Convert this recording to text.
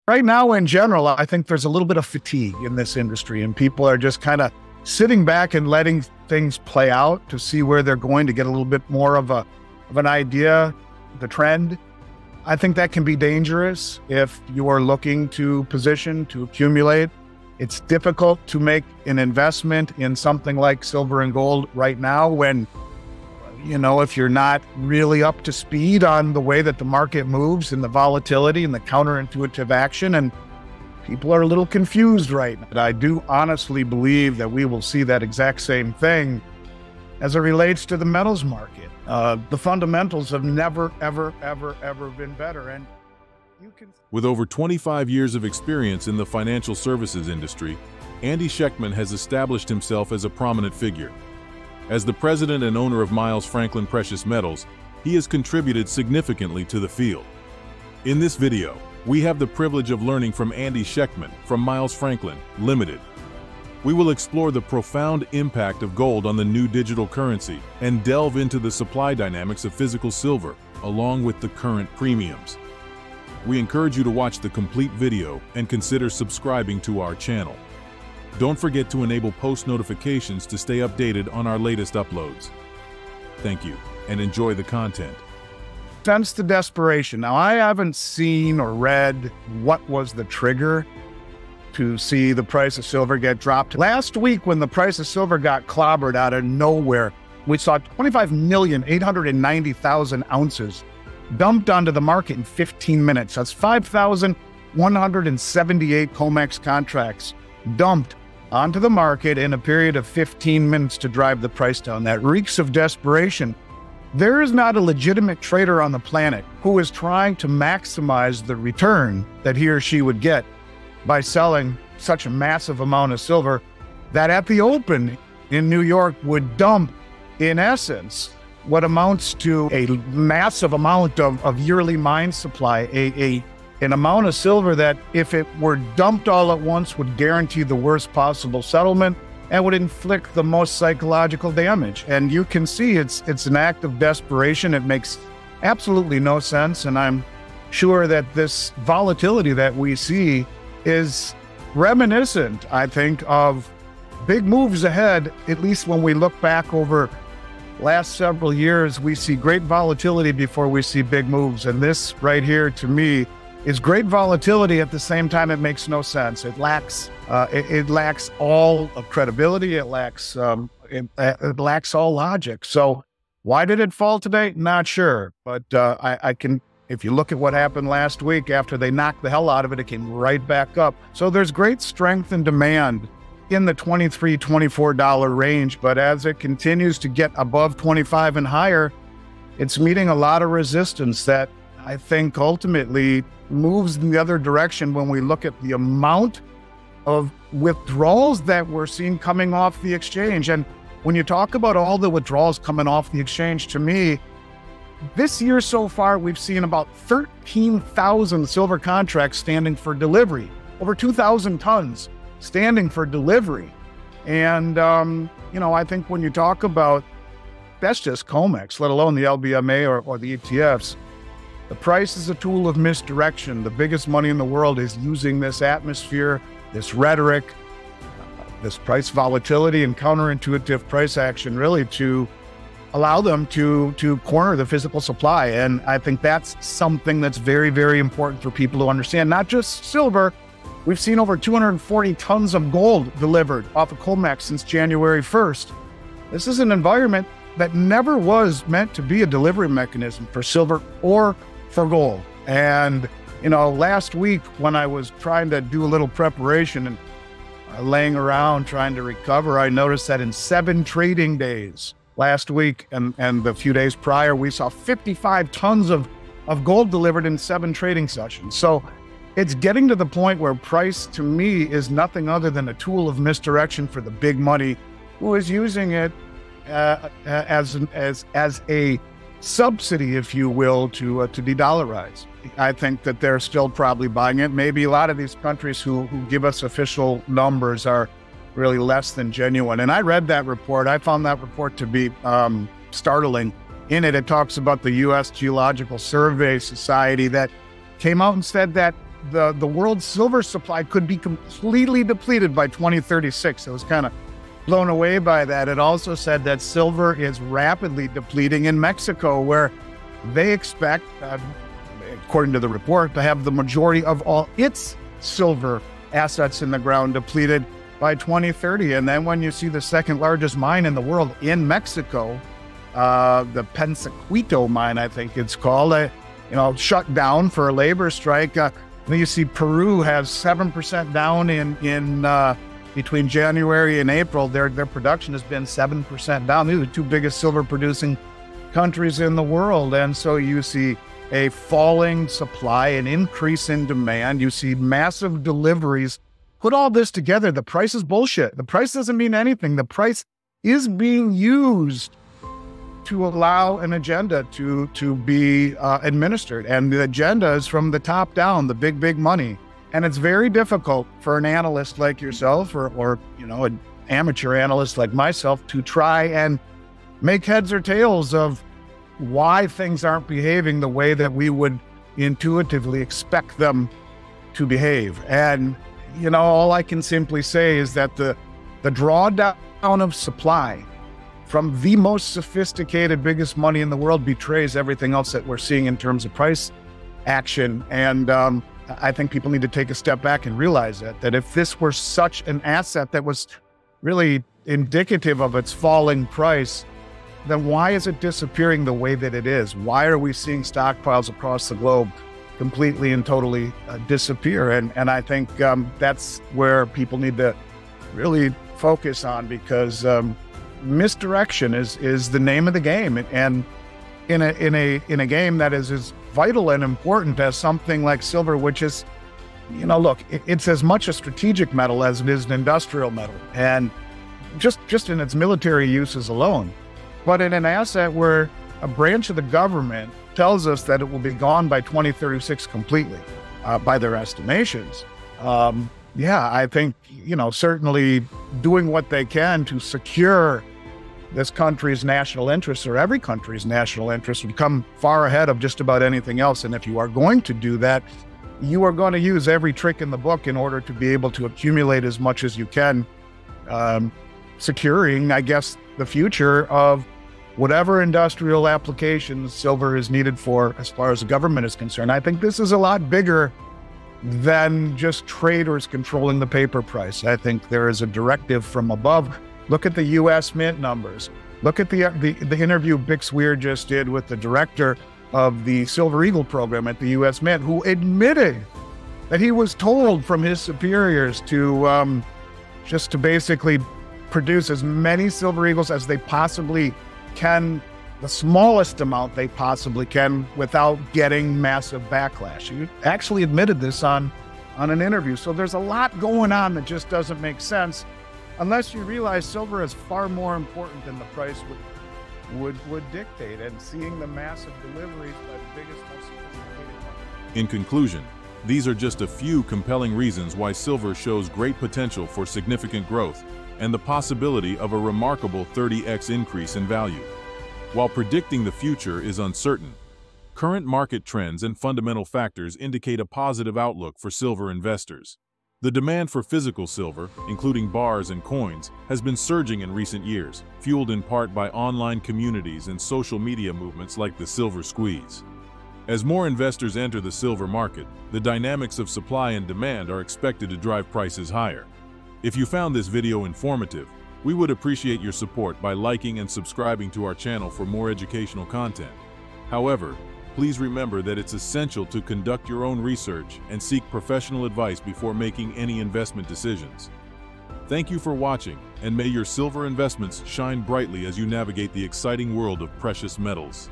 Right now, in general, I think there's a little bit of fatigue in this industry, and people are just kind of sitting back and letting things play out to see where they're going to get a little bit more of an idea, the trend. I think that can be dangerous if you are looking to position, to accumulate. It's difficult to make an investment in something like silver and gold right now when, if you're not really up to speed on the way that the market moves and the volatility and the counterintuitive action, and people are a little confused right now. But I do honestly believe that we will see that exact same thing as it relates to the metals market. The fundamentals have never, ever, ever, ever been better. And you can... With over 25 years of experience in the financial services industry, Andy Schectman has established himself as a prominent figure. As the president and owner of Miles Franklin Precious Metals, he has contributed significantly to the field. In this video, we have the privilege of learning from Andy Schectman from Miles Franklin Limited. We will explore the profound impact of gold on the new digital currency and delve into the supply dynamics of physical silver, along with the current premiums. We encourage you to watch the complete video and consider subscribing to our channel. Don't forget to enable post notifications to stay updated on our latest uploads. Thank you, and enjoy the content. Sense the desperation. Now, I haven't seen or read what was the trigger to see the price of silver get dropped. Last week, when the price of silver got clobbered out of nowhere, we saw 25,890,000 ounces dumped onto the market in 15 minutes. That's 5,178 COMEX contracts dumped onto the market in a period of 15 minutes to drive the price down. That reeks of desperation. There is not a legitimate trader on the planet who is trying to maximize the return that he or she would get by selling such a massive amount of silver that at the open in New York would dump, in essence, what amounts to a massive amount of yearly mine supply, an amount of silver that, if it were dumped all at once, would guarantee the worst possible settlement and would inflict the most psychological damage. And you can see it's an act of desperation. It makes absolutely no sense. And I'm sure that this volatility that we see is reminiscent, I think, of big moves ahead. At least when we look back over last several years, we see great volatility before we see big moves. And this right here, to me, is great volatility. At the same time, it makes no sense. It lacks all of credibility. It lacks all logic. So why did it fall today? Not sure. But if you look at what happened last week, after they knocked the hell out of it, it came right back up. So there's great strength and demand in the $23, $24 range. But as it continues to get above 25 and higher, it's meeting a lot of resistance that I think ultimately moves in the other direction when we look at the amount of withdrawals that we're seeing coming off the exchange. And when you talk about all the withdrawals coming off the exchange, to me, this year so far, we've seen about 13,000 silver contracts standing for delivery, over 2,000 tons standing for delivery. And, I think when you talk about, that's just COMEX, let alone the LBMA or the ETFs, the price is a tool of misdirection. The biggest money in the world is using this atmosphere, this rhetoric, this price volatility and counterintuitive price action really to allow them to corner the physical supply. And I think that's something that's very, very important for people to understand. Not just silver. We've seen over 240 tons of gold delivered off of COMEX since January 1st. This is an environment that never was meant to be a delivery mechanism for silver or for gold. And, last week when I was trying to do a little preparation and laying around trying to recover, I noticed that in 7 trading days last week and the few days prior, we saw 55 tons of gold delivered in 7 trading sessions. So it's getting to the point where price, to me, is nothing other than a tool of misdirection for the big money who is using it as a subsidy, if you will, to de-dollarize. I think that they're still probably buying it. Maybe a lot of these countries who give us official numbers are really less than genuine. And I read that report. I found that report to be startling. In it, it talks about the U.S. Geological Survey Society that came out and said that the world's silver supply could be completely depleted by 2036. I was kind of blown away by that. It also said that silver is rapidly depleting in Mexico, where they expect, according to the report, to have the majority of all its silver assets in the ground depleted by 2030. And then when you see the second largest mine in the world in Mexico, the Pensaquito mine, I think it's called, shut down for a labor strike. Then you see Peru has 7% down in between January and April. Their production has been 7% down. These are the two biggest silver producing countries in the world. And so you see a falling supply, an increase in demand. You see massive deliveries. Put all this together, the price is bullshit. The price doesn't mean anything. The price is being used to allow an agenda to be administered. And the agenda is from the top down, the big money. And it's very difficult for an analyst like yourself or an amateur analyst like myself to try and make heads or tails of why things aren't behaving the way that we would intuitively expect them to behave. And, all I can simply say is that the drawdown of supply from the most sophisticated, biggest money in the world betrays everything else that we're seeing in terms of price action. And I think people need to take a step back and realize that if this were such an asset that was really indicative of its falling price, then why is it disappearing the way that it is? Why are we seeing stockpiles across the globe completely and totally disappear? And I think that's where people need to really focus on, because misdirection is the name of the game. And in a game that is as vital and important as something like silver, which is, look, it's as much a strategic metal as it is an industrial metal, and just in its military uses alone. But in an asset where a branch of the government tells us that it will be gone by 2036 completely, by their estimations, I think, certainly doing what they can to secure this country's national interests, or every country's national interests, would come far ahead of just about anything else. And if you are going to do that, you are going to use every trick in the book in order to be able to accumulate as much as you can, securing, I guess, the future of whatever industrial applications silver is needed for as far as the government is concerned. I think this is a lot bigger than just traders controlling the paper price. I think there is a directive from above. Look at the U.S. Mint numbers. Look at the interview Bix Weir just did with the director of the Silver Eagle program at the U.S. Mint, who admitted that he was told from his superiors to just to basically produce as many Silver Eagles as they possibly can, the smallest amount they possibly can, without getting massive backlash. He actually admitted this on an interview. So there's a lot going on that just doesn't make sense, unless you realize silver is far more important than the price would dictate. And seeing the massive deliveries by the biggest, most sophisticated companies. In conclusion, these are just a few compelling reasons why silver shows great potential for significant growth and the possibility of a remarkable 30x increase in value. While predicting the future is uncertain, current market trends and fundamental factors indicate a positive outlook for silver investors. The demand for physical silver, including bars and coins, has been surging in recent years, fueled in part by online communities and social media movements like the Silver Squeeze. As more investors enter the silver market, the dynamics of supply and demand are expected to drive prices higher. If you found this video informative, we would appreciate your support by liking and subscribing to our channel for more educational content. However, please remember that it's essential to conduct your own research and seek professional advice before making any investment decisions. Thank you for watching, and may your silver investments shine brightly as you navigate the exciting world of precious metals.